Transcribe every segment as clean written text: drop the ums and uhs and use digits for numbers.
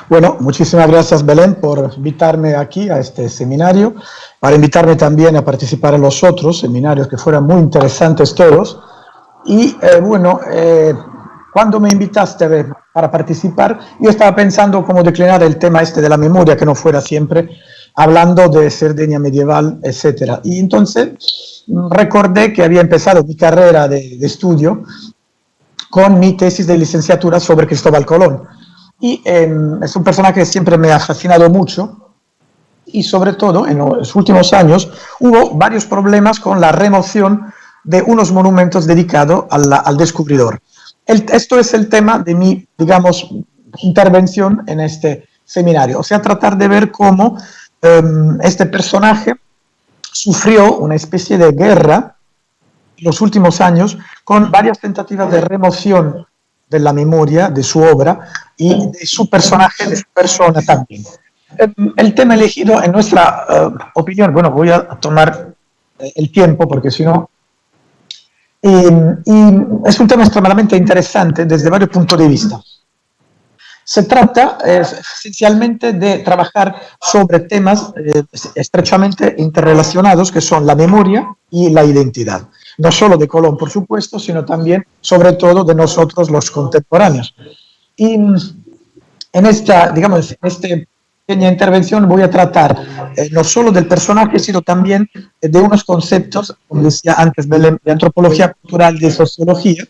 Bueno, muchísimas gracias, Belén, por invitarme aquí a este seminario, para invitarme también a participar en los otros seminarios que fueron muy interesantes todos. Y cuando me invitaste para participar, yo estaba pensando cómo declinar el tema este de la memoria, que no fuera siempre hablando de Cerdeña medieval, etcétera. Y entonces recordé que había empezado mi carrera de estudio con mi tesis de licenciatura sobre Cristóbal Colón. Y es un personaje que siempre me ha fascinado mucho y sobre todo en los últimos años hubo varios problemas con la remoción de unos monumentos dedicados al descubridor. Esto es el tema de mi, digamos, intervención en este seminario, o sea, tratar de ver cómo este personaje sufrió una especie de guerra en los últimos años con varias tentativas de remoción de la memoria, de su obra y de su personaje, de su persona también. El tema elegido, en nuestra opinión, bueno, voy a tomar el tiempo porque si no... Y es un tema extremadamente interesante desde varios puntos de vista. Se trata esencialmente de trabajar sobre temas estrechamente interrelacionados que son la memoria y la identidad. No solo de Colón, por supuesto, sino también, sobre todo, de nosotros los contemporáneos. Y en esta, digamos, en esta pequeña intervención voy a tratar no solo del personaje, sino también de unos conceptos, como decía antes, de antropología cultural y de sociología,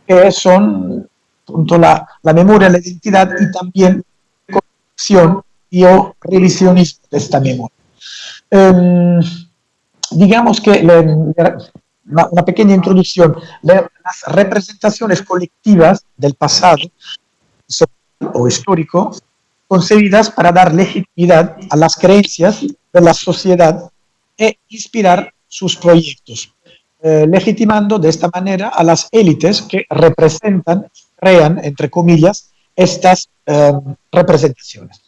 que son junto la memoria, la identidad y también corrección y o revisionismo de esta memoria. Digamos que una pequeña introducción, las representaciones colectivas del pasado o histórico concebidas para dar legitimidad a las creencias de la sociedad e inspirar sus proyectos, legitimando de esta manera a las élites que representan, crean, entre comillas, estas representaciones.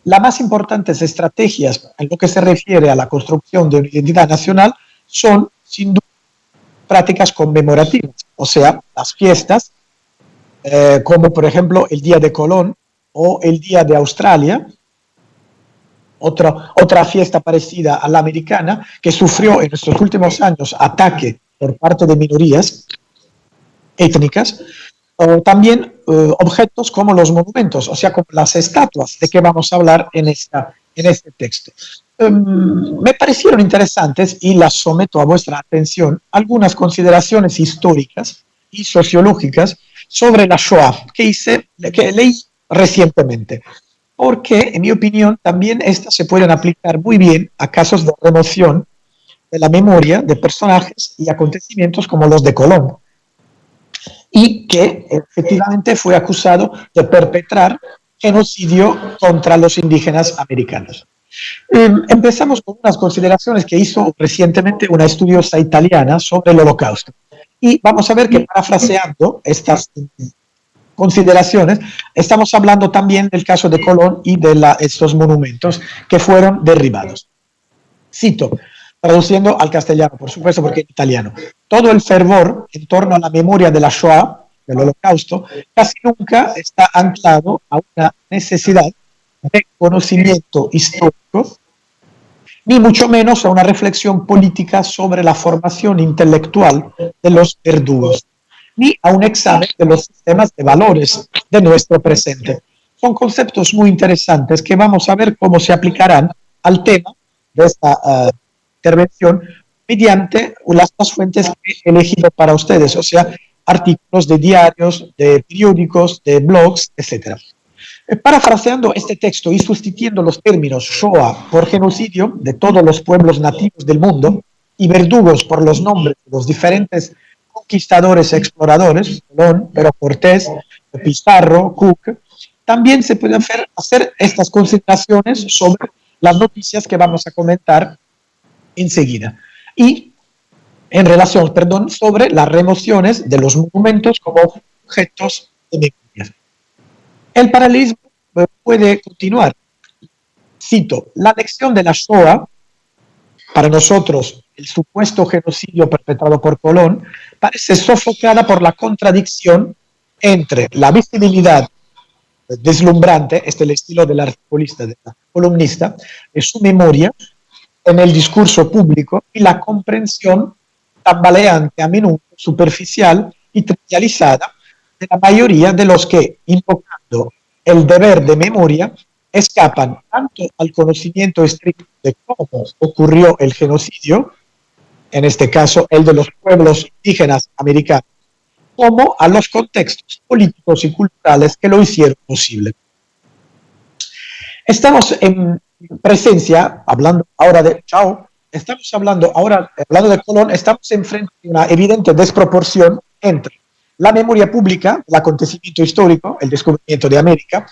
Las más importantes estrategias en lo que se refiere a la construcción de una identidad nacional son, sin duda, prácticas conmemorativas, o sea, las fiestas, como por ejemplo el Día de Colón o el Día de Australia, otra fiesta parecida a la americana, que sufrió en estos últimos años ataque por parte de minorías étnicas, o también objetos como los monumentos, o sea, como las estatuas de que vamos a hablar en este texto. Me parecieron interesantes y las someto a vuestra atención algunas consideraciones históricas y sociológicas sobre la Shoah que leí recientemente, porque, en mi opinión, también estas se pueden aplicar muy bien a casos de remoción de la memoria de personajes y acontecimientos como los de Colón, y que efectivamente fue acusado de perpetrar genocidio contra los indígenas americanos. Empezamos con unas consideraciones que hizo recientemente una estudiosa italiana sobre el Holocausto. Y vamos a ver que, parafraseando estas consideraciones, estamos hablando también del caso de Colón y de estos monumentos que fueron derribados. Cito, traduciendo al castellano, por supuesto, porque en italiano. Todo el fervor en torno a la memoria de la Shoah, del Holocausto, casi nunca está anclado a una necesidad de conocimiento histórico, ni mucho menos a una reflexión política sobre la formación intelectual de los verdugos, ni a un examen de los sistemas de valores de nuestro presente. Son conceptos muy interesantes que vamos a ver cómo se aplicarán al tema de esta intervención mediante las fuentes que he elegido para ustedes, o sea, artículos de diarios, de periódicos, de blogs, etc. Parafraseando este texto y sustituyendo los términos Shoah por genocidio de todos los pueblos nativos del mundo y verdugos por los nombres de los diferentes conquistadores exploradores, Colón, pero Cortés, Pizarro, Cook, también se pueden hacer estas consideraciones sobre las noticias que vamos a comentar enseguida. Y en relación, sobre las remociones de los monumentos como objetos de memoria. El paralelismo puede continuar. Cito, la lección de la Shoah, para nosotros, el supuesto genocidio perpetrado por Colón, parece sofocada por la contradicción entre la visibilidad deslumbrante, este es el estilo del articulista, de la columnista, de su memoria en el discurso público y la comprensión tambaleante, a menudo superficial y trivializada de la mayoría de los que, invocando el deber de memoria, escapan tanto al conocimiento estricto de cómo ocurrió el genocidio, en este caso el de los pueblos indígenas americanos, como a los contextos políticos y culturales que lo hicieron posible. Estamos en presencia, hablando ahora de estamos hablando ahora, hablando de Colón, estamos enfrente de una evidente desproporción entre la memoria pública, el acontecimiento histórico, el descubrimiento de América,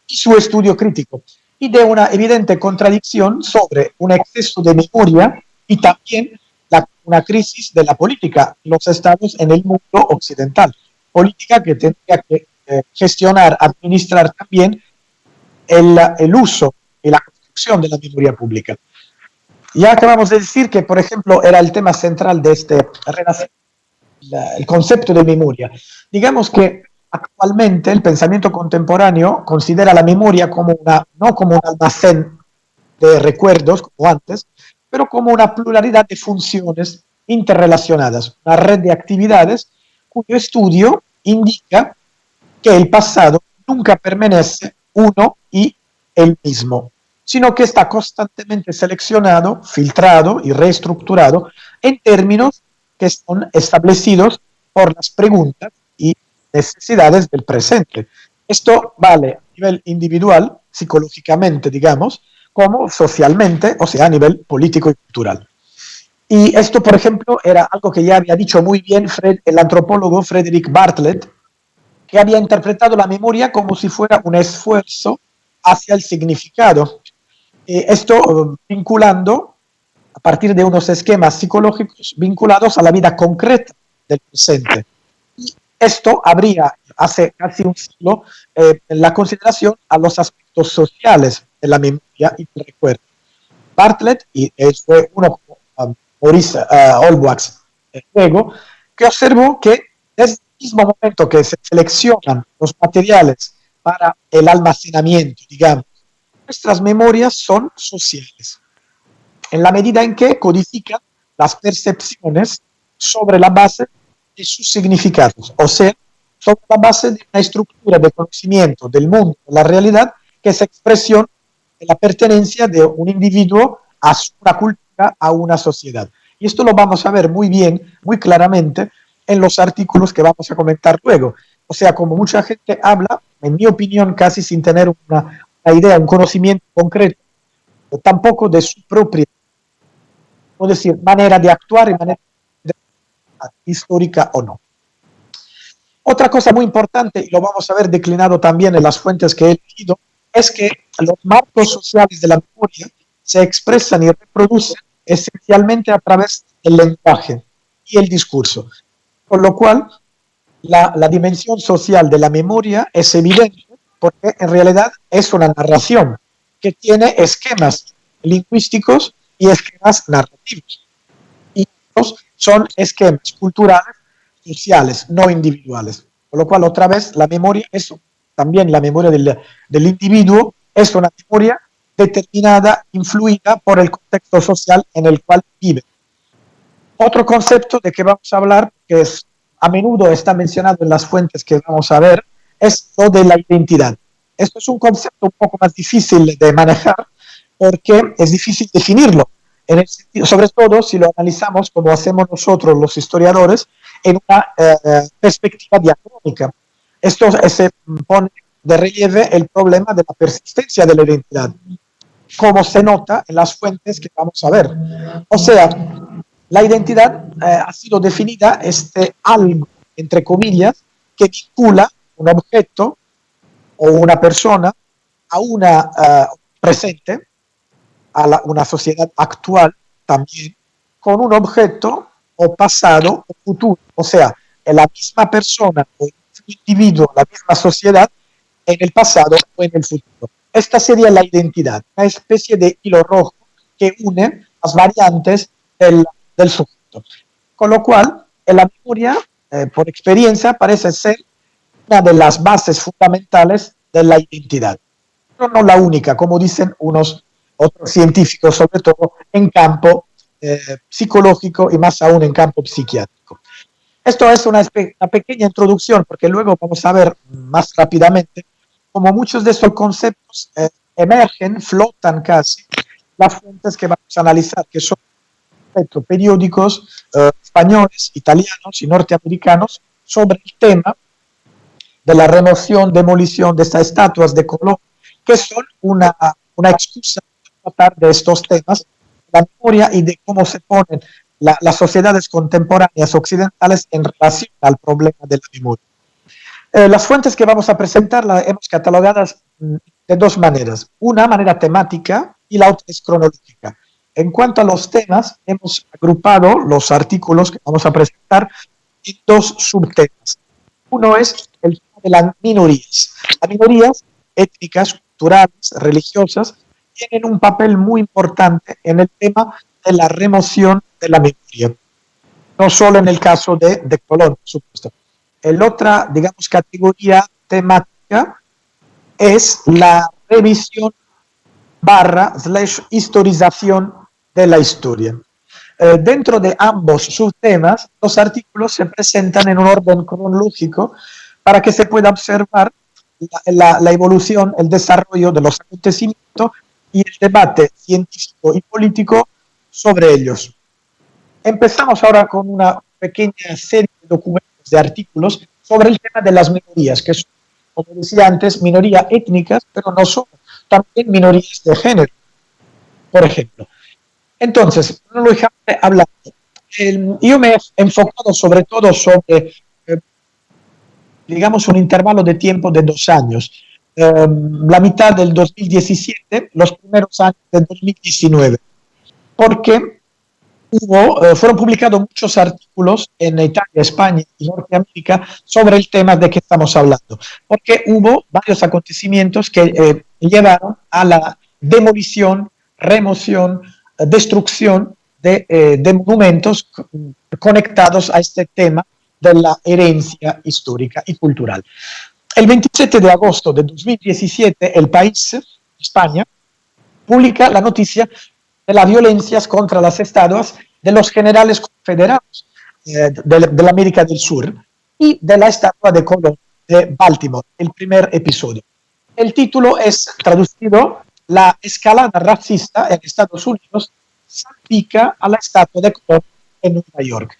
y su estudio crítico, y de una evidente contradicción sobre un exceso de memoria y también una crisis de la política de los estados en el mundo occidental, política que tendría que gestionar, administrar también el uso y la construcción de la memoria pública. Ya acabamos de decir que, por ejemplo, era el tema central de este renacimiento, el concepto de memoria. Digamos que actualmente el pensamiento contemporáneo considera la memoria como no como un almacén de recuerdos, como antes, pero como una pluralidad de funciones interrelacionadas, una red de actividades cuyo estudio indica que el pasado nunca permanece uno y el mismo, sino que está constantemente seleccionado, filtrado y reestructurado en términos que son establecidos por las preguntas y necesidades del presente. Esto vale a nivel individual, psicológicamente, digamos, como socialmente, o sea, a nivel político y cultural. Y esto, por ejemplo, era algo que ya había dicho muy bien el antropólogo Frederick Bartlett, que había interpretado la memoria como si fuera un esfuerzo hacia el significado. Esto vinculando a partir de unos esquemas psicológicos vinculados a la vida concreta del presente. Y esto habría, hace casi un siglo, la consideración a los aspectos sociales de la memoria y del recuerdo. Bartlett, y fue uno como Maurice Olbach luego, que observó que desde el mismo momento que se seleccionan los materiales para el almacenamiento, digamos, nuestras memorias son sociales, en la medida en que codifican las percepciones sobre la base de sus significados, o sea, sobre la base de una estructura de conocimiento del mundo, de la realidad, que es expresión de la pertenencia de un individuo a una cultura, a una sociedad. Y esto lo vamos a ver muy bien, muy claramente, en los artículos que vamos a comentar luego. O sea, como mucha gente habla, en mi opinión, casi sin tener una idea, un conocimiento concreto, tampoco de su propia, puedo decir, manera de actuar y manera de histórica o no. Otra cosa muy importante, y lo vamos a ver declinado también en las fuentes que he leído, es que los marcos sociales de la memoria se expresan y reproducen esencialmente a través del lenguaje y el discurso. Con lo cual, la dimensión social de la memoria es evidente porque en realidad es una narración que tiene esquemas lingüísticos y esquemas narrativos. Y estos son esquemas culturales, sociales, no individuales. Con lo cual, otra vez, la memoria es también la memoria del individuo, es una memoria determinada, influida por el contexto social en el cual vive. Otro concepto de que vamos a hablar, que es, a menudo está mencionado en las fuentes que vamos a ver, es lo de la identidad. Esto es un concepto un poco más difícil de manejar porque es difícil definirlo, en el sentido, sobre todo si lo analizamos como hacemos nosotros los historiadores en una perspectiva diacrónica. Esto se pone de relieve el problema de la persistencia de la identidad, como se nota en las fuentes que vamos a ver. O sea, la identidad ha sido definida algo, entre comillas, que vincula un objeto o una persona a una presente, a una sociedad actual también, con un objeto o pasado o futuro. O sea, la misma persona o el mismo individuo, la misma sociedad, en el pasado o en el futuro. Esta sería la identidad, una especie de hilo rojo que une las variantes del sujeto. Con lo cual, la memoria, por experiencia, parece ser una de las bases fundamentales de la identidad. Pero no la única, como dicen unos otros científicos, sobre todo en campo psicológico y más aún en campo psiquiátrico. Esto es una pequeña introducción, porque luego vamos a ver más rápidamente cómo muchos de estos conceptos emergen, flotan casi, las fuentes que vamos a analizar, que son periódicos españoles, italianos y norteamericanos sobre el tema de la remoción, demolición de estas estatuas de Colón, que son una excusa para tratar de estos temas, la memoria y de cómo se ponen las sociedades contemporáneas occidentales en relación al problema de la memoria. Las fuentes que vamos a presentar las hemos catalogadas de dos maneras. Una manera temática y la otra es cronológica. En cuanto a los temas, hemos agrupado los artículos que vamos a presentar en dos subtemas. Uno es el tema de las minorías. Las minorías étnicas, culturales, religiosas, tienen un papel muy importante en el tema de la remoción de la memoria. No solo en el caso de Colón, por supuesto. La otra, digamos, categoría temática es la revisión / historización de la historia. Dentro de ambos subtemas, los artículos se presentan en un orden cronológico para que se pueda observar la evolución, el desarrollo de los acontecimientos y el debate científico y político sobre ellos. Empezamos ahora con una pequeña serie de documentos, de artículos sobre el tema de las minorías, que son, como decía antes, minorías étnicas, pero no solo, también minorías de género, por ejemplo. Entonces, cronológicamente hablando, yo me he enfocado sobre todo sobre, digamos, un intervalo de tiempo de 2 años, la mitad del 2017, los primeros años del 2019, porque fueron publicados muchos artículos en Italia, España y Norteamérica sobre el tema de que estamos hablando, porque hubo varios acontecimientos que llevaron a la demolición, remoción, destrucción de monumentos conectados a este tema de la herencia histórica y cultural. El 27 de agosto de 2017, El País, España, publica la noticia de las violencias contra las estatuas de los generales confederados de la América del Sur y de la estatua de Colón de Baltimore, el primer episodio. El título es traducido: La escalada racista en Estados Unidos salpica a la estatua de Colón en Nueva York.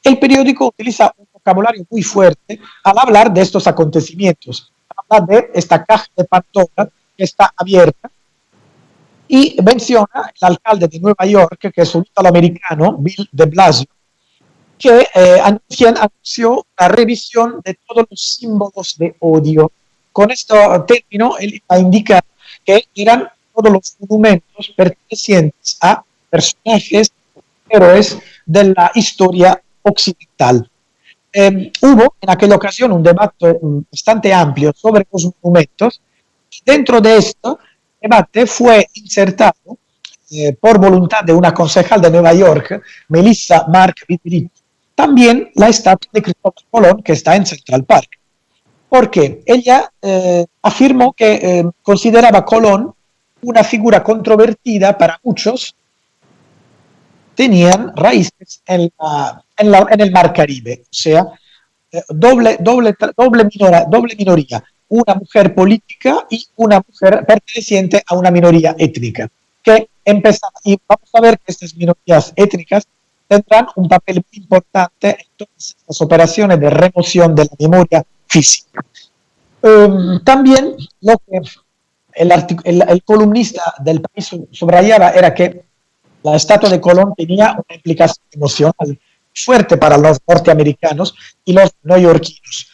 El periódico utiliza un vocabulario muy fuerte al hablar de estos acontecimientos. Habla de esta caja de Pandora que está abierta, y menciona el alcalde de Nueva York, que es un italoamericano, Bill de Blasio, que anunció la revisión de todos los símbolos de odio. Con este término, él indica que eran todos los monumentos pertenecientes a personajes, héroes de la historia occidental. Hubo en aquella ocasión un debate bastante amplio sobre los monumentos. Dentro de esto debate fue insertado por voluntad de una concejal de Nueva York, Melissa Mark Vitrito, también la estatua de Cristóbal Colón, que está en Central Park, porque ella afirmó que consideraba Colón una figura controvertida para muchos. Tenían raíces en el Mar Caribe, o sea, doble minoría, una mujer política y una mujer perteneciente a una minoría étnica, que empezaba, y vamos a ver que estas minorías étnicas tendrán un papel muy importante en todas las operaciones de remoción de la memoria física. También lo que el columnista del País subrayaba era que la estatua de Colón tenía una implicación emocional fuerte para los norteamericanos y los neoyorquinos,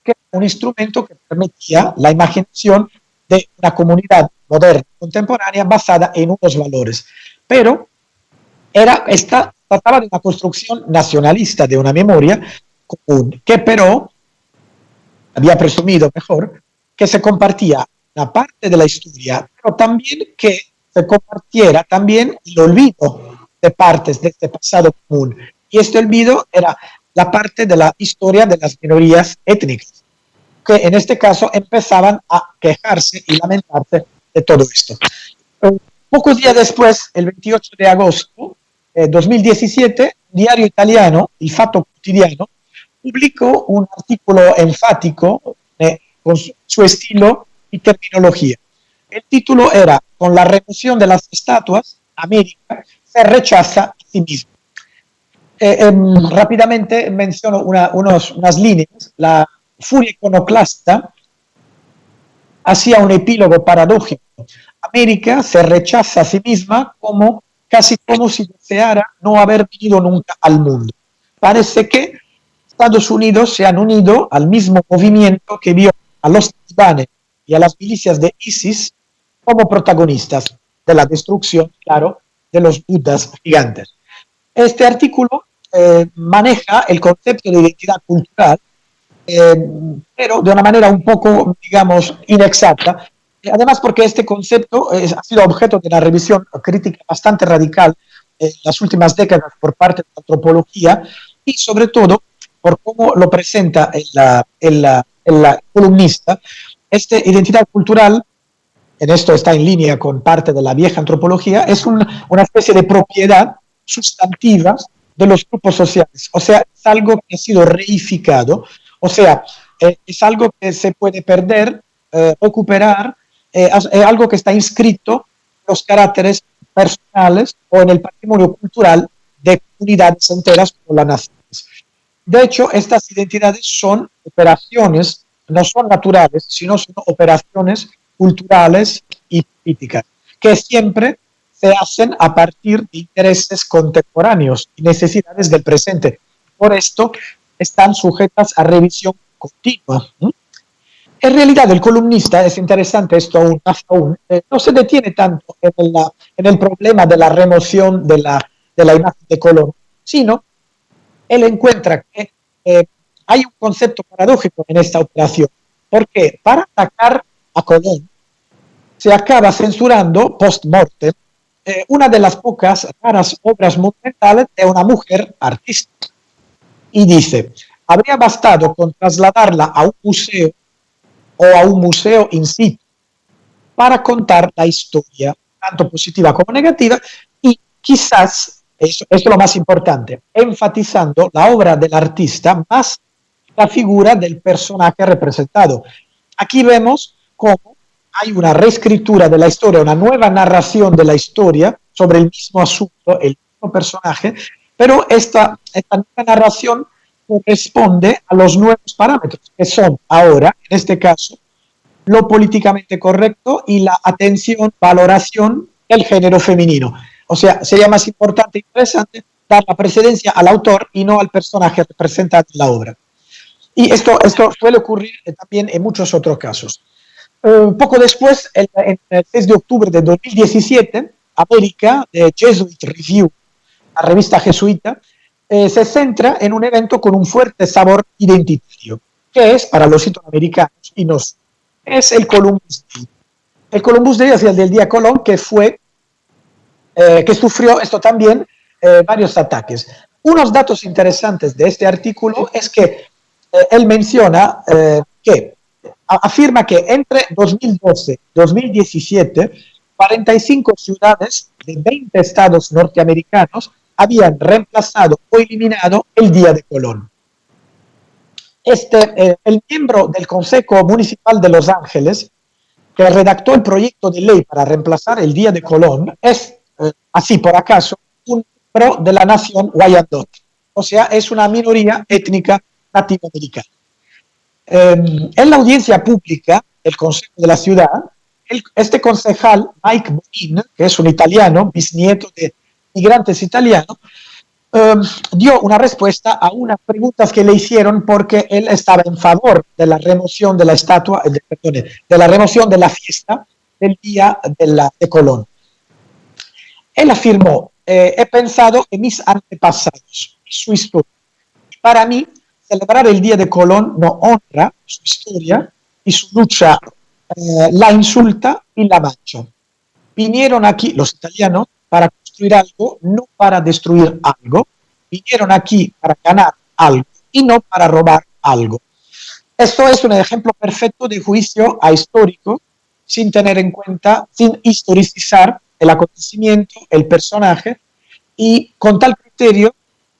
que era un instrumento que permitía la imaginación de una comunidad moderna, contemporánea, basada en unos valores. Pero trataba de una construcción nacionalista de una memoria común, que pero había presumido mejor que se compartía una parte de la historia, pero también que se compartiera también el olvido de partes de este pasado común. Y este olvido era la parte de la historia de las minorías étnicas. que en este caso empezaban a quejarse y lamentarse de todo esto. Pocos días después, el 28 de agosto de 2017, un diario italiano, Il Fatto Quotidiano, publicó un artículo enfático con su estilo y terminología. El título era: con la remoción de las estatuas, América se rechaza a sí misma. Rápidamente menciono unas líneas. La furia iconoclasta hacía un epílogo paradójico. América se rechaza a sí misma casi como si deseara no haber venido nunca al mundo. Parece que Estados Unidos se han unido al mismo movimiento que vio a los talibanes y a las milicias de ISIS como protagonistas de la destrucción, claro, de los budas gigantes. Este artículo maneja el concepto de identidad cultural, pero de una manera un poco, digamos, inexacta. Además, porque este concepto ha sido objeto de una revisión crítica bastante radical en las últimas décadas por parte de la antropología y, sobre todo, por cómo lo presenta el columnista. Esta identidad cultural, en esto está en línea con parte de la vieja antropología, es una especie de propiedad sustantiva de los grupos sociales. O sea, es algo que ha sido reificado, o sea, es algo que se puede perder, recuperar, es algo que está inscrito en los caracteres personales o en el patrimonio cultural de comunidades enteras como las naciones. De hecho, estas identidades son operaciones, no son naturales, sino son operaciones culturales y políticas, que siempre se hacen a partir de intereses contemporáneos y necesidades del presente. Por esto, están sujetas a revisión continua. En realidad, el columnista, es interesante esto aún, no se detiene tanto en el problema de la remoción de la imagen de Colón, sino él encuentra que hay un concepto paradójico en esta operación, porque para atacar a Colón se acaba censurando post-mortem una de las pocas raras obras monumentales de una mujer artista. Y dice: habría bastado con trasladarla a un museo o a un museo in situ para contar la historia, tanto positiva como negativa, y quizás, esto es lo más importante, enfatizando la obra del artista más la figura del personaje representado. Aquí vemos cómo hay una reescritura de la historia, una nueva narración de la historia sobre el mismo asunto, el mismo personaje, pero esta nueva narración corresponde a los nuevos parámetros, que son ahora, en este caso, lo políticamente correcto y la atención, valoración del género femenino. O sea, sería más importante e interesante dar la precedencia al autor y no al personaje representado en la obra. Y esto suele ocurrir también en muchos otros casos. Poco después, en el 6 de octubre de 2017, América, de Jesuit Review, la revista jesuita, se centra en un evento con un fuerte sabor identitario, que es, para los hispanoamericanos y nos, es el Columbus Day. El Columbus Day es el del día Colón, que sufrió esto también varios ataques. Unos datos interesantes de este artículo es que él menciona que afirma que entre 2012 y 2017, 45 ciudades de 20 estados norteamericanos habían reemplazado o eliminado el Día de Colón. El miembro del Consejo Municipal de Los Ángeles, que redactó el proyecto de ley para reemplazar el Día de Colón, es, así por acaso, un miembro de la nación Wyandot, o sea, es una minoría étnica nativoamericana. En la audiencia pública, el Consejo de la Ciudad, este concejal, Mike Bonin, que es un italiano, bisnieto de migrantes italianos, dio una respuesta a unas preguntas que le hicieron porque él estaba en favor de la remoción de la estatua, de la remoción de la fiesta del Día de Colón. Él afirmó: he pensado en mis antepasados, su historia. Para mí, celebrar el Día de Colón no honra su historia y su lucha, la insulta y la mancha. Vinieron aquí los italianos para construir algo, no para destruir algo. Vinieron aquí para ganar algo y no para robar algo. Esto es un ejemplo perfecto de juicio ahistórico, sin tener en cuenta, sin historicizar el acontecimiento, el personaje, y con tal criterio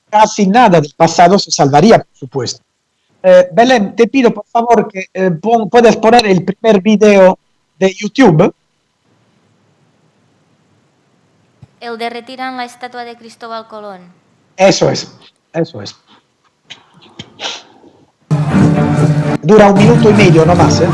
casi nada del pasado se salvaría, por supuesto. Belén, te pido por favor que puedes poner el primer video de YouTube. El de retiran la estatua de Cristóbal Colón. Eso es, eso es. Dura 1 minuto y medio, no más, ¿eh?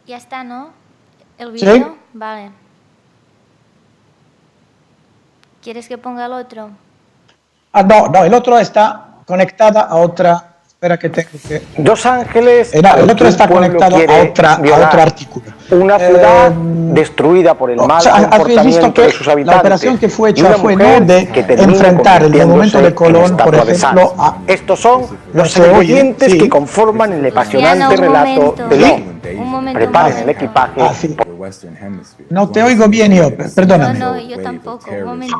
Ya está, ¿no? ¿El video? ¿Sí? Vale. ¿Quieres que ponga el otro? Ah, no, no, el otro está conectada a otra. Espera que tengo que. Dos Ángeles. No, el otro está conectado a otro artículo. Una ciudad destruida por el mal habéis visto comportamiento que de sus habitantes. la operación que fue y hecha una fue mujer no de que termina enfrentar el monumento de convirtiéndose Colón, en por estatua de ejemplo, sal. a. Estos son No los se oye, ingredientes sí. que conforman el apasionante relato de Lot. Un momento. Preparen el equipaje. Ah, sí. No te oigo bien yo, perdóname. No, yo tampoco. Un momento.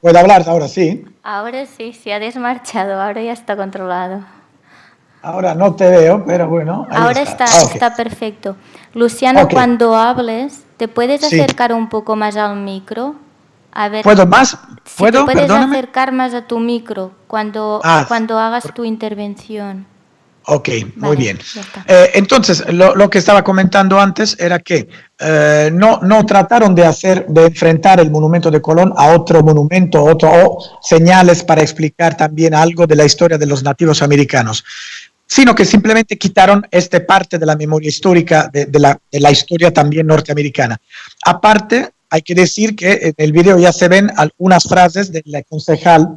¿Puedo hablar ahora? Sí. Ahora sí, se ha desmarchado. Ahora ya está controlado. Ahora no te veo, pero bueno. Ahí Ahora está. está perfecto. Luciano, Ok. Cuando hables, ¿te puedes Sí. acercar un poco más al micro? A ver. ¿Puedo más? Si ¿Puedo? te puedes Perdóname. acercar más a tu micro cuando hagas tu intervención. Ok, muy Vale, bien. ya está. Entonces, lo que estaba comentando antes era que no trataron de enfrentar el monumento de Colón a otro monumento, o señales para explicar también algo de la historia de los nativos americanos, sino que simplemente quitaron esta parte de la memoria histórica de la historia también norteamericana. Aparte, hay que decir que en el video ya se ven algunas frases del concejal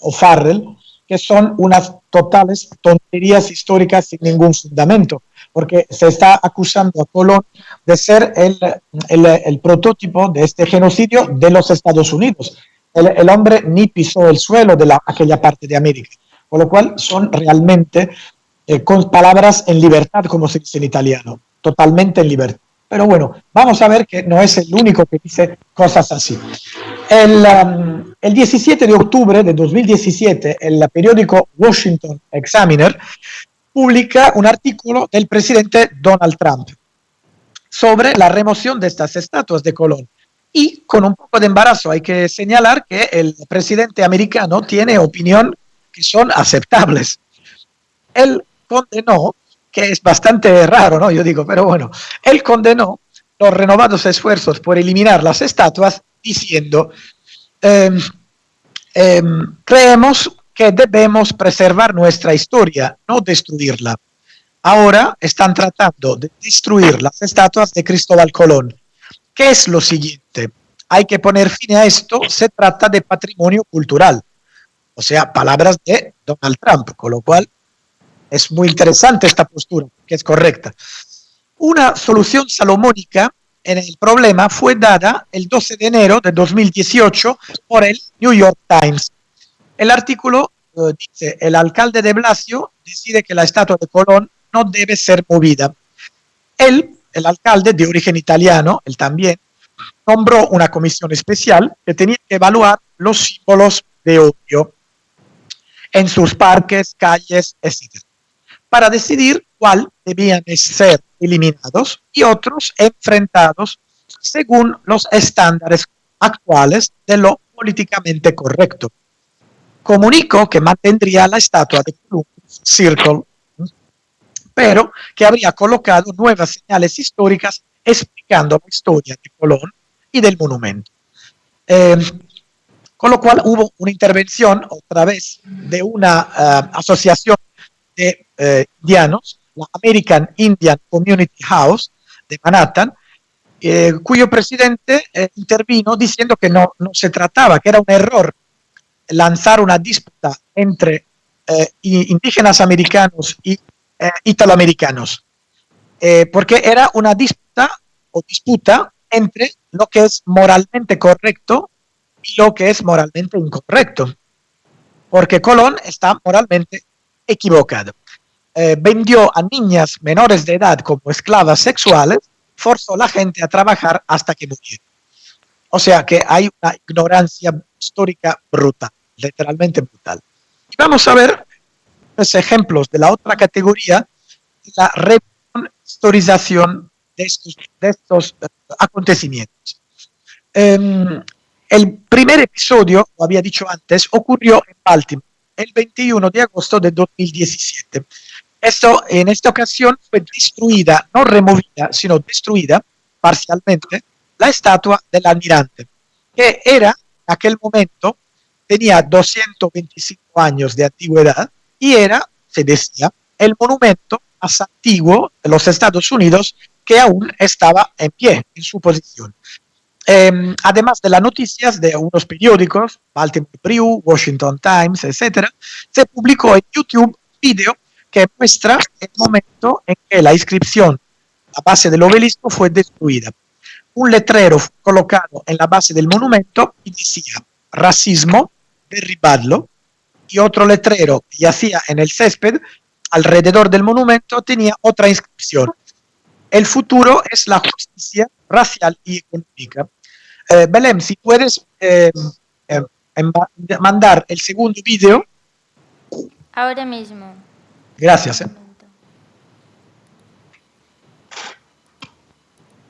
O'Farrell, que son unas totales tonterías históricas sin ningún fundamento, porque se está acusando a Colón de ser el prototipo de este genocidio de los Estados Unidos. El hombre ni pisó el suelo de aquella parte de América, con lo cual son realmente con palabras en libertad, como se dice en italiano, totalmente en libertad. Pero bueno, vamos a ver que no es el único que dice cosas así. El 17 de octubre de 2017, el periódico Washington Examiner publica un artículo del presidente Donald Trump sobre la remoción de estas estatuas de Colón. Y con un poco de embarazo hay que señalar que el presidente americano tiene opinión que son aceptables. Él condenó, que es bastante raro, ¿no? Yo digo, pero bueno, él condenó los renovados esfuerzos por eliminar las estatuas diciendo, creemos que debemos preservar nuestra historia, no destruirla. Ahora están tratando de destruir las estatuas de Cristóbal Colón. ¿Qué es lo siguiente? Hay que poner fin a esto, se trata de patrimonio cultural. O sea, palabras de Donald Trump, con lo cual es muy interesante esta postura, que es correcta. Una solución salomónica el problema fue dada el 12 de enero de 2018 por el New York Times. El artículo dice: el alcalde de Blasio decide que la estatua de Colón no debe ser movida. Él, el alcalde de origen italiano, él también, nombró una comisión especial que tenía que evaluar los símbolos de odio en sus parques, calles, etc., para decidir cuál debían ser eliminados y otros enfrentados según los estándares actuales de lo políticamente correcto. Comunicó que mantendría la estatua de Columbus Circle, pero que habría colocado nuevas señales históricas explicando la historia de Colón y del monumento. Con lo cual hubo una intervención otra vez de una asociación de indianos, la American Indian Community House de Manhattan, cuyo presidente intervino diciendo que no se trataba, que era un error lanzar una disputa entre indígenas americanos y italoamericanos, porque era una disputa entre lo que es moralmente correcto y lo que es moralmente incorrecto, porque Colón está moralmente equivocado. Vendió a niñas menores de edad como esclavas sexuales, forzó a la gente a trabajar hasta que murieron. O sea que hay una ignorancia histórica brutal, literalmente brutal. Y vamos a ver los ejemplos de la otra categoría, la rehistorización de estos acontecimientos. El primer episodio, lo había dicho antes, ocurrió en Baltimore el 21 de agosto de 2017. En esta ocasión fue destruida, no removida, sino destruida parcialmente, la estatua del almirante, que era, en aquel momento, tenía 225 años de antigüedad y era, se decía, el monumento más antiguo de los Estados Unidos que aún estaba en pie, en su posición. Además de las noticias de unos periódicos, Baltimore Brew, Washington Times, etc., se publicó en YouTube un video que muestra el momento en que la inscripción, la base del obelisco, fue destruida. Un letrero fue colocado en la base del monumento y decía: racismo, derribadlo, y otro letrero que yacía en el césped alrededor del monumento tenía otra inscripción: el futuro es la justicia racial y económica. Belém, si puedes mandar el segundo video. Ahora mismo. Gracias.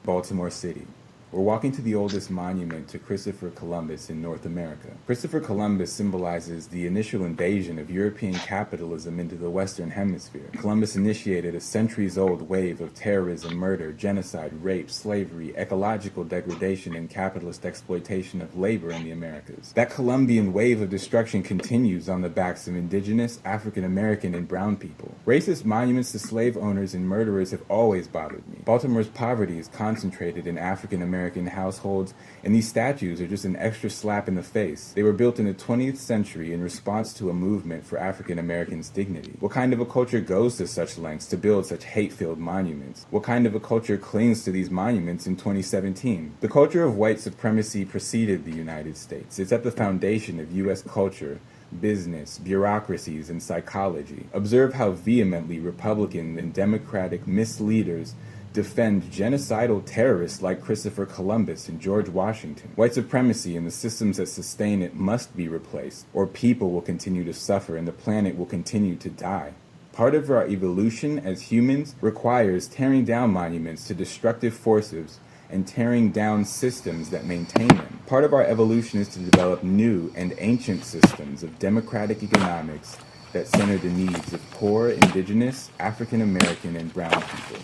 Baltimore City. We're walking to the oldest monument to Christopher Columbus in North America. Christopher Columbus symbolizes the initial invasion of European capitalism into the Western Hemisphere. Columbus initiated a centuries-old wave of terrorism, murder, genocide, rape, slavery, ecological degradation, and capitalist exploitation of labor in the Americas. That Columbian wave of destruction continues on the backs of indigenous, African American, and brown people. Racist monuments to slave owners and murderers have always bothered me. Baltimore's poverty is concentrated in African American households, and these statues are just an extra slap in the face. They were built in the 20th century in response to a movement for African Americans' dignity. What kind of a culture goes to such lengths to build such hate-filled monuments? What kind of a culture clings to these monuments in 2017? The culture of white supremacy preceded the United States. It's at the foundation of U.S. culture, business, bureaucracies, and psychology. Observe how vehemently Republican and Democratic misleaders defend genocidal terrorists like Christopher Columbus and George Washington. White supremacy and the systems that sustain it must be replaced, or people will continue to suffer and the planet will continue to die. Part of our evolution as humans requires tearing down monuments to destructive forces and tearing down systems that maintain them. Part of our evolution is to develop new and ancient systems of democratic economics that center the needs of poor, indigenous, African American, and brown people.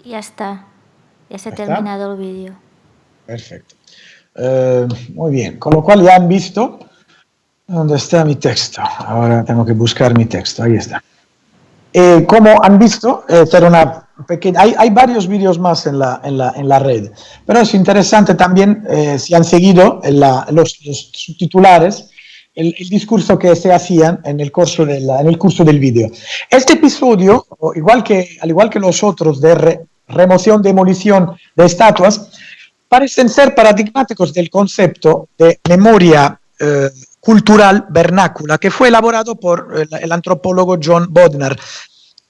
Ya está. Ya se ha terminado el vídeo. Perfecto. Muy bien. Con lo cual ya han visto dónde está mi texto. Ahora tengo que buscar mi texto. Ahí está. Como han visto, esta era una hay varios vídeos más en la red, pero es interesante también si han seguido los subtitulares el discurso que se hacían en el curso del vídeo. Este episodio, al igual que los otros de remoción, demolición de estatuas, parecen ser paradigmáticos del concepto de memoria cultural vernácula que fue elaborado por el antropólogo John Bodnar,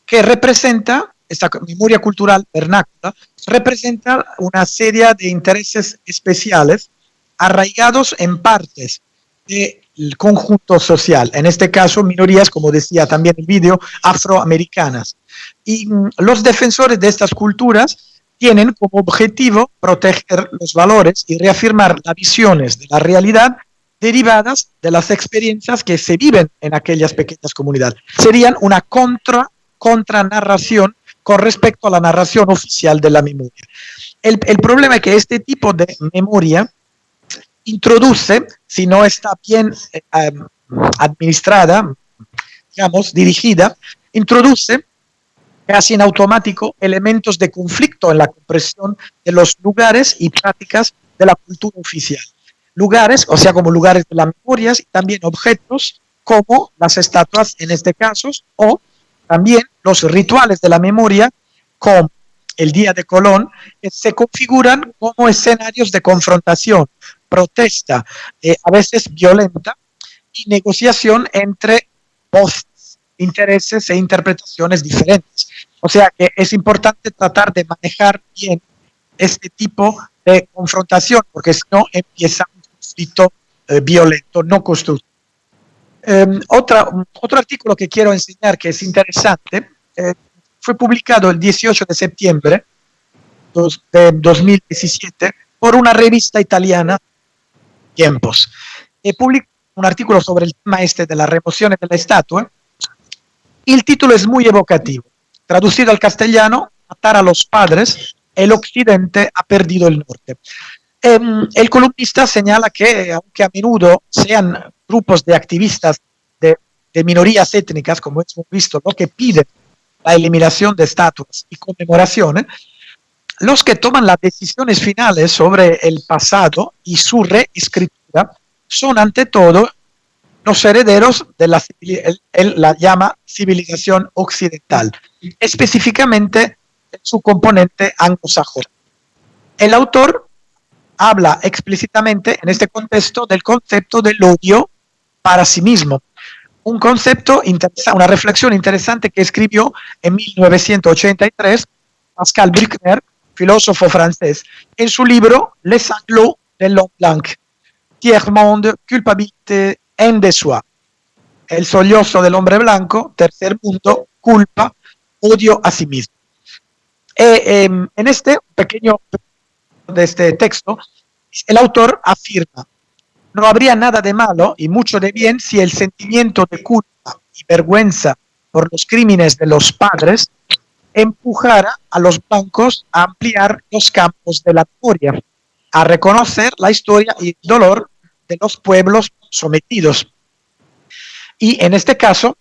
que representa, esta memoria cultural vernácula, representa una serie de intereses especiales arraigados en partes del conjunto social, en este caso minorías, como decía también el vídeo, afroamericanas. Y los defensores de estas culturas tienen como objetivo proteger los valores y reafirmar las visiones de la realidad derivadas de las experiencias que se viven en aquellas pequeñas comunidades. Serían una contranarración con respecto a la narración oficial de la memoria. El problema es que este tipo de memoria introduce, si no está bien administrada, digamos, dirigida, introduce casi en automático elementos de conflicto en la comprensión de los lugares y prácticas de la cultura oficial. Lugares, o sea, como lugares de las memorias, y también objetos como las estatuas en este caso, o también los rituales de la memoria, como el Día de Colón, que se configuran como escenarios de confrontación, protesta, a veces violenta, y negociación entre voces, intereses e interpretaciones diferentes. O sea que es importante tratar de manejar bien este tipo de confrontación, porque si no empieza un conflicto violento, no constructivo. Otro artículo que quiero enseñar que es interesante, fue publicado el 18 de septiembre de 2017 por una revista italiana, Tiempos. Publicó un artículo sobre el tema de la remoción de la estatua, y el título es muy evocativo. Traducido al castellano, matar a los padres, el occidente ha perdido el norte. El columnista señala que, aunque a menudo sean grupos de activistas de minorías étnicas, como hemos visto, lo que piden la eliminación de estatuas y conmemoraciones, los que toman las decisiones finales sobre el pasado y su reescritura son ante todo los herederos de él la llama civilización occidental, específicamente su componente anglosajón. El autor habla explícitamente en este contexto del concepto del odio para sí mismo, un concepto interesante, una reflexión interesante que escribió en 1983 Pascal Bruckner, filósofo francés, en su libro Les Sanglots de l'Homme Blanc, Tiers-Monde, Culpabilité, Haine de Soi. El sollozo del hombre blanco, tercer mundo, culpa, odio a sí mismo. En este pequeño de este texto, el autor afirma: no habría nada de malo y mucho de bien si el sentimiento de culpa y vergüenza por los crímenes de los padres empujara a los blancos a ampliar los campos de la memoria, a reconocer la historia y el dolor de los pueblos sometidos. Y en este caso,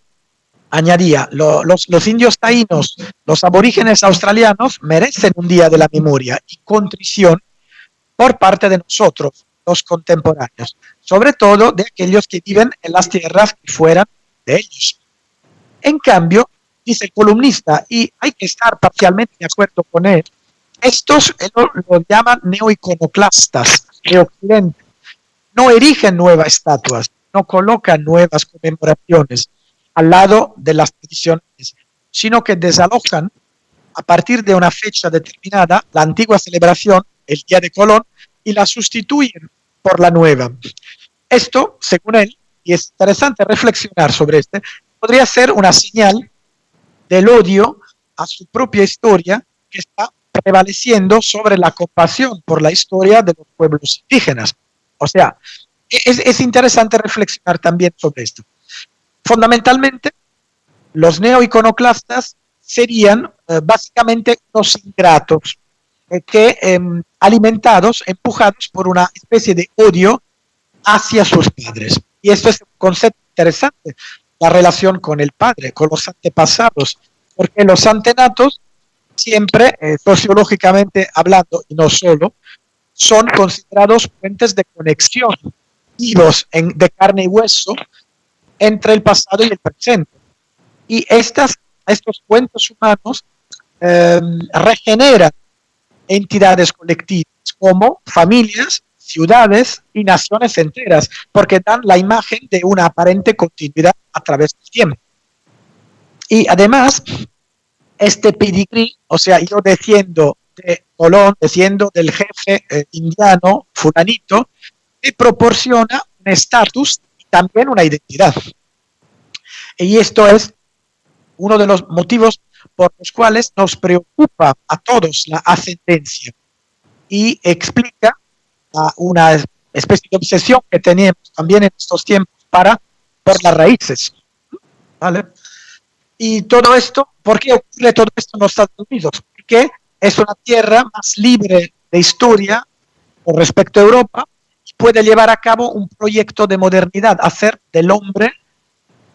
añadía, los indios taínos, los aborígenes australianos merecen un día de la memoria y contrición por parte de nosotros, los contemporáneos, sobre todo de aquellos que viven en las tierras que fueran de ellos. En cambio, dice el columnista, y hay que estar parcialmente de acuerdo con él, estos lo llaman neoiconoclastas de Occidente. No erigen nuevas estatuas, no colocan nuevas conmemoraciones al lado de las tradiciones, sino que desalojan a partir de una fecha determinada la antigua celebración, el Día de Colón, y la sustituyen por la nueva. Esto, según él, y es interesante reflexionar sobre podría ser una señal del odio a su propia historia que está prevaleciendo sobre la compasión por la historia de los pueblos indígenas. O sea, es interesante reflexionar también sobre esto. Fundamentalmente, los neoiconoclastas serían básicamente unos ingratos alimentados, empujados por una especie de odio hacia sus padres. Y esto es un concepto interesante, la relación con el padre, con los antepasados, porque los antenatos siempre, sociológicamente hablando, y no solo, son considerados puentes de conexión, vivos de carne y hueso, entre el pasado y el presente. Y estos puentes humanos regeneran entidades colectivas como familias, ciudades y naciones enteras, porque dan la imagen de una aparente continuidad a través del tiempo. Y además, este pedigrí, o sea, yo desciendo de Colón, desciendo del jefe indiano, fulanito, te proporciona un estatus y también una identidad. Y esto es uno de los motivos por los cuales nos preocupa a todos la ascendencia y explica una especie de obsesión que tenemos también en estos tiempos por las raíces. ¿Vale? Y todo esto, ¿por qué ocurre todo esto en los Estados Unidos? Porque es una tierra más libre de historia con respecto a Europa y puede llevar a cabo un proyecto de modernidad, hacer del hombre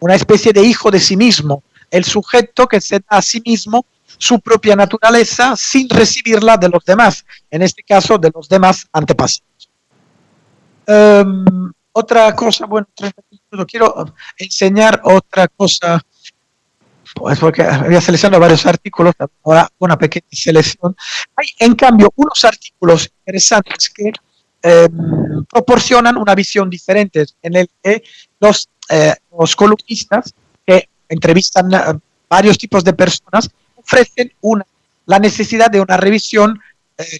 una especie de hijo de sí mismo, el sujeto que se da a sí mismo su propia naturaleza sin recibirla de los demás, en este caso de los demás antepasados. Otra cosa, bueno, quiero enseñar otra cosa, pues porque había seleccionado varios artículos, ahora una pequeña selección. Hay, en cambio, unos artículos interesantes que proporcionan una visión diferente, en el que los columnistas que entrevistan varios tipos de personas ofrecen la necesidad de una revisión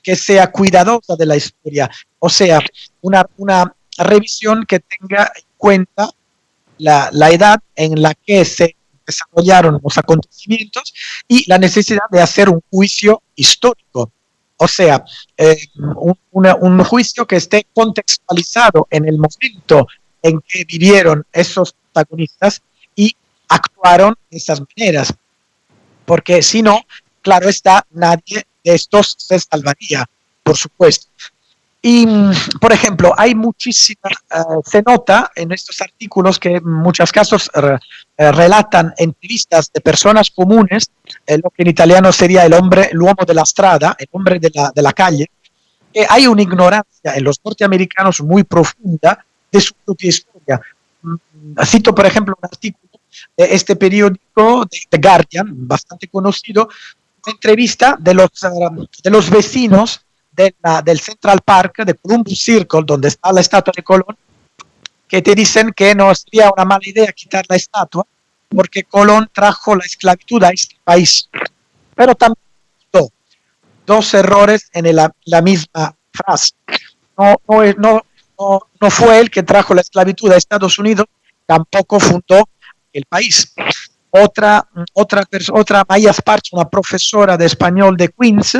que sea cuidadosa de la historia, o sea, una revisión que tenga en cuenta la edad en la que se desarrollaron los acontecimientos y la necesidad de hacer un juicio histórico, o sea, un juicio que esté contextualizado en el momento en que vivieron esos protagonistas y actuaron de esas maneras, porque si no, claro está, nadie de estos se salvaría, por supuesto. Y, por ejemplo, hay muchísima, se nota en estos artículos que en muchos casos relatan entrevistas de personas comunes, lo que en italiano sería l'uomo della strada, el hombre de la calle, que hay una ignorancia en los norteamericanos muy profunda de su propia historia. Cito, por ejemplo, un artículo de este periódico, de The Guardian, bastante conocido, una entrevista de los vecinos del Central Park, de Columbus Circle, donde está la estatua de Colón, que te dicen que no sería una mala idea quitar la estatua, porque Colón trajo la esclavitud a este país. Pero también dos errores en la misma frase. No fue él que trajo la esclavitud a Estados Unidos, tampoco fundó el país. Otra Maya Sparch, una profesora de español de Queens,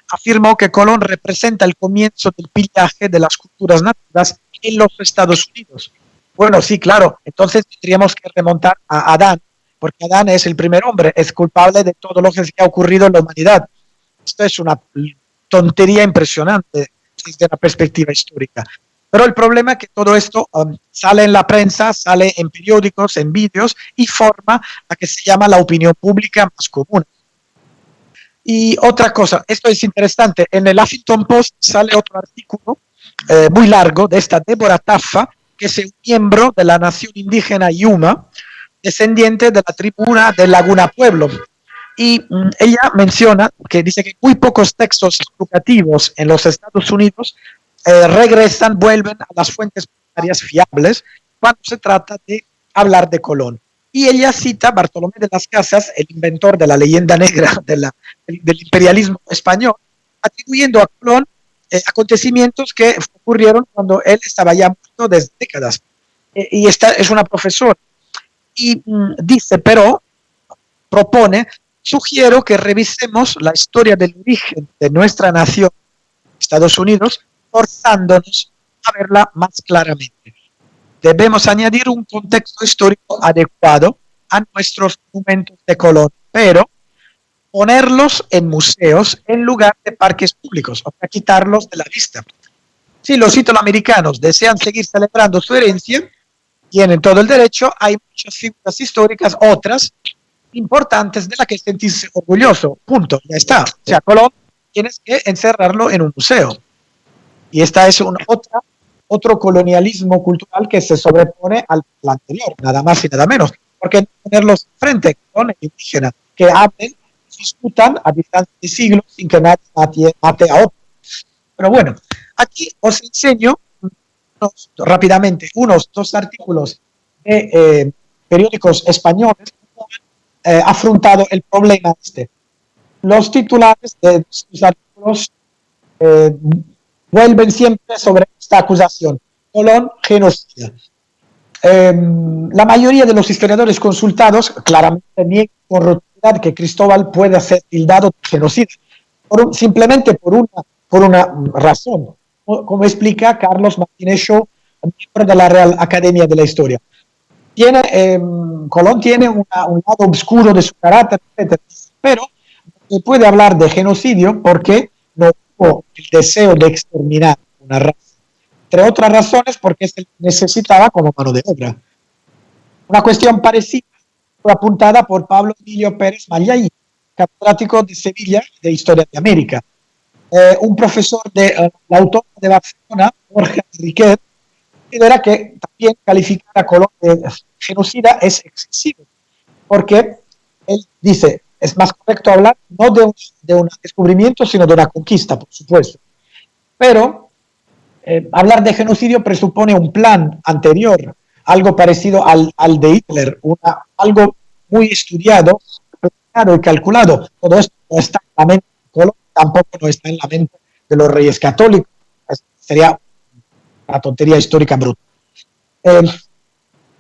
afirmó que Colón representa el comienzo del pillaje de las culturas nativas en los Estados Unidos. Bueno, sí, claro, entonces tendríamos que remontar a Adán, porque Adán es el primer hombre, es culpable de todo lo que ha ocurrido en la humanidad. Esto es una tontería impresionante desde una perspectiva histórica. Pero el problema es que todo esto sale en la prensa, sale en periódicos, en vídeos y forma la que se llama la opinión pública más común. Y otra cosa, esto es interesante, en el Huffington Post sale otro artículo muy largo de esta Deborah Taffa, que es un miembro de la nación indígena Yuma, descendiente de la tribu de Laguna Pueblo. Y ella menciona que dice que muy pocos textos educativos en los Estados Unidos vuelven a las fuentes primarias fiables cuando se trata de hablar de Colón. Y ella cita a Bartolomé de las Casas, el inventor de la leyenda negra del imperialismo español, atribuyendo a Colón acontecimientos que ocurrieron cuando él estaba ya muerto desde décadas. Y esta es una profesora. Y dice, pero sugiero que revisemos la historia del origen de nuestra nación, Estados Unidos, forzándonos a verla más claramente. Debemos añadir un contexto histórico adecuado a nuestros documentos de Colón, pero ponerlos en museos en lugar de parques públicos, o sea, quitarlos de la vista. Si los italoamericanos desean seguir celebrando su herencia, tienen todo el derecho, hay muchas figuras históricas, otras importantes de las que sentirse orgulloso. Punto. Ya está. O sea, Colón tienes que encerrarlo en un museo. Y esta es otro colonialismo cultural que se sobrepone al anterior, nada más y nada menos. Porque no ponerlos frente con el indígena, que hablen, discutan a distancia de siglos sin que nadie mate a otro. Pero bueno, aquí os enseño rápidamente unos 2 artículos de periódicos españoles que han afrontado el problema este. Los titulares de sus artículos vuelven siempre sobre esta acusación: Colón genocida. La mayoría de los historiadores consultados claramente niegan con rotundidad que Cristóbal pueda ser tildado de genocida, simplemente por una razón, como explica Carlos Martínez Shaw, miembro de la Real Academia de la Historia. Colón tiene un lado oscuro de su carácter, etc., pero se puede hablar de genocidio porque no hubo el deseo de exterminar una raza, entre otras razones porque se necesitaba como mano de obra. Una cuestión parecida fue apuntada por Pablo Emilio Pérez Mallaí, catedrático de Sevilla de Historia de América. Un profesor de la Autónoma de Barcelona, Jorge Enriquet, considera que también calificar a Colón de genocida es excesivo, porque él dice, es más correcto hablar no de un descubrimiento, sino de una conquista, por supuesto. Pero hablar de genocidio presupone un plan anterior, algo parecido al de Hitler, algo muy estudiado, planeado y calculado. Todo esto no está en la mente de Colón, tampoco no está en la mente de los reyes católicos. Sería una tontería histórica brutal.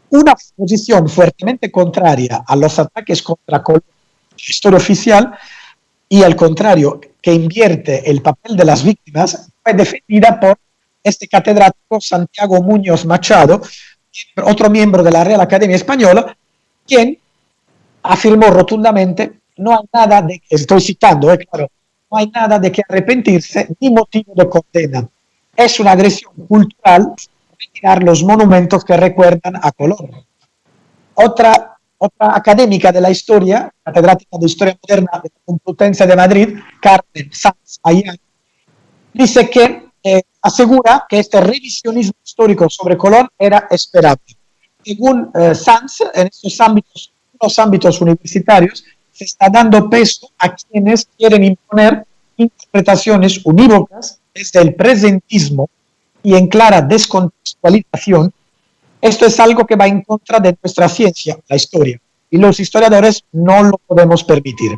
Una posición fuertemente contraria a los ataques contra Colón, la historia oficial, y al contrario, que invierte el papel de las víctimas, fue defendida por este catedrático Santiago Muñoz Machado, otro miembro de la Real Academia Española, quien afirmó rotundamente: no hay nada de, estoy citando, claro, no hay nada de que arrepentirse ni motivo de condena. Es una agresión cultural retirar los monumentos que recuerdan a Colón. Otra académica de la historia, catedrática de Historia Moderna de la Complutense de Madrid, Carmen Sanz Ayán, dice que asegura que este revisionismo histórico sobre Colón era esperable. Según Sanz, en los ámbitos universitarios, se está dando peso a quienes quieren imponer interpretaciones unívocas desde el presentismo y en clara descontextualización. Esto es algo que va en contra de nuestra ciencia, la historia, y los historiadores no lo podemos permitir.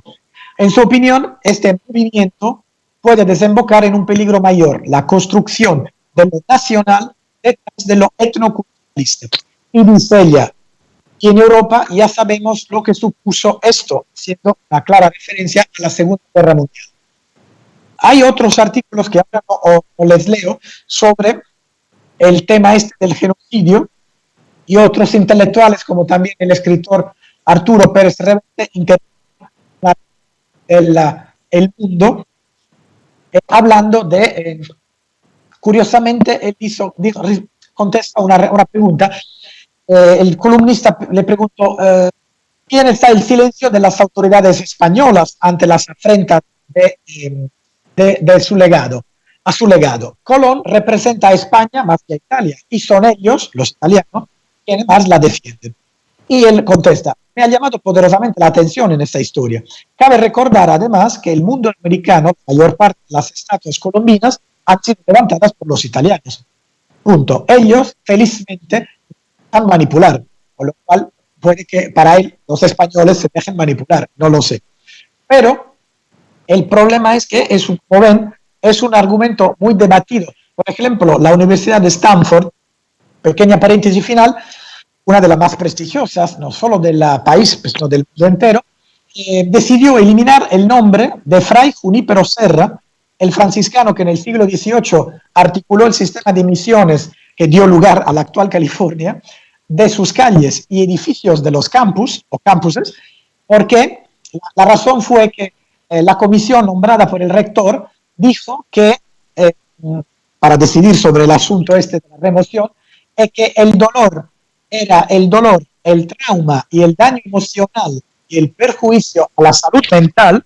En su opinión, este movimiento puede desembocar en un peligro mayor: la construcción de lo nacional detrás de lo etnoculturalista. Y dice ella, y en Europa ya sabemos lo que supuso esto, siendo una clara referencia a la Segunda Guerra Mundial. Hay otros artículos que ahora no les leo sobre el tema este del genocidio, y otros intelectuales, como también el escritor Arturo Pérez Reverte, El Mundo, hablando de, curiosamente, él contesta una pregunta. El columnista le preguntó: ¿quién está el silencio de las autoridades españolas ante las afrentas de su legado? A su legado. Colón representa a España más que a Italia, y son ellos, los italianos, quienes más la defienden. Y él contesta: me ha llamado poderosamente la atención en esta historia. Cabe recordar además que el mundo americano, la mayor parte de las estatuas colombinas, han sido levantadas por los italianos. Punto. Ellos, felizmente, dejan manipular, con lo cual puede que para él los españoles se dejen manipular, no lo sé. Pero el problema es que, como ven, es un argumento muy debatido. Por ejemplo, la Universidad de Stanford, pequeña paréntesis final, una de las más prestigiosas, no solo del país, sino del mundo entero, decidió eliminar el nombre de Fray Junípero Serra, el franciscano que en el siglo XVIII articuló el sistema de misiones que dio lugar a la actual California, de sus calles y edificios de los campus o campuses, porque la razón fue que la comisión nombrada por el rector dijo que, para decidir sobre el asunto este de la remoción, es que el dolor, el trauma y el daño emocional y el perjuicio a la salud mental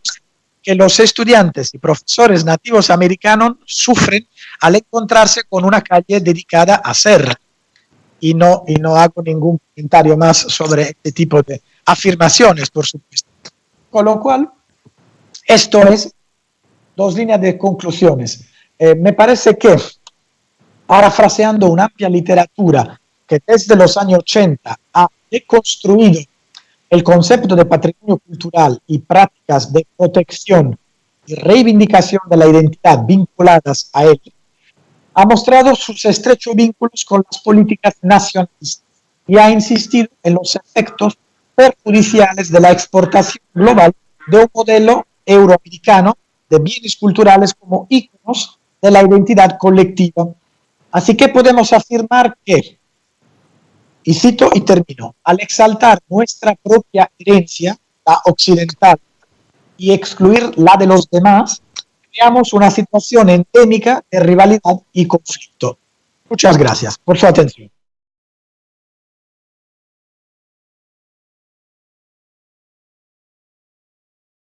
que los estudiantes y profesores nativos americanos sufren al encontrarse con una calle dedicada a Serra. Y no hago ningún comentario más sobre este tipo de afirmaciones, por supuesto. Con lo cual, esto es 2 líneas de conclusiones. Me parece que, parafraseando una amplia literatura que desde los años 80 ha deconstruido el concepto de patrimonio cultural y prácticas de protección y reivindicación de la identidad vinculadas a él, ha mostrado sus estrechos vínculos con las políticas nacionalistas y ha insistido en los efectos perjudiciales de la exportación global de un modelo euroamericano de bienes culturales como íconos de la identidad colectiva. Así que podemos afirmar que, y cito y termino, al exaltar nuestra propia herencia, la occidental, y excluir la de los demás, creamos una situación endémica de rivalidad y conflicto. Muchas gracias por su atención.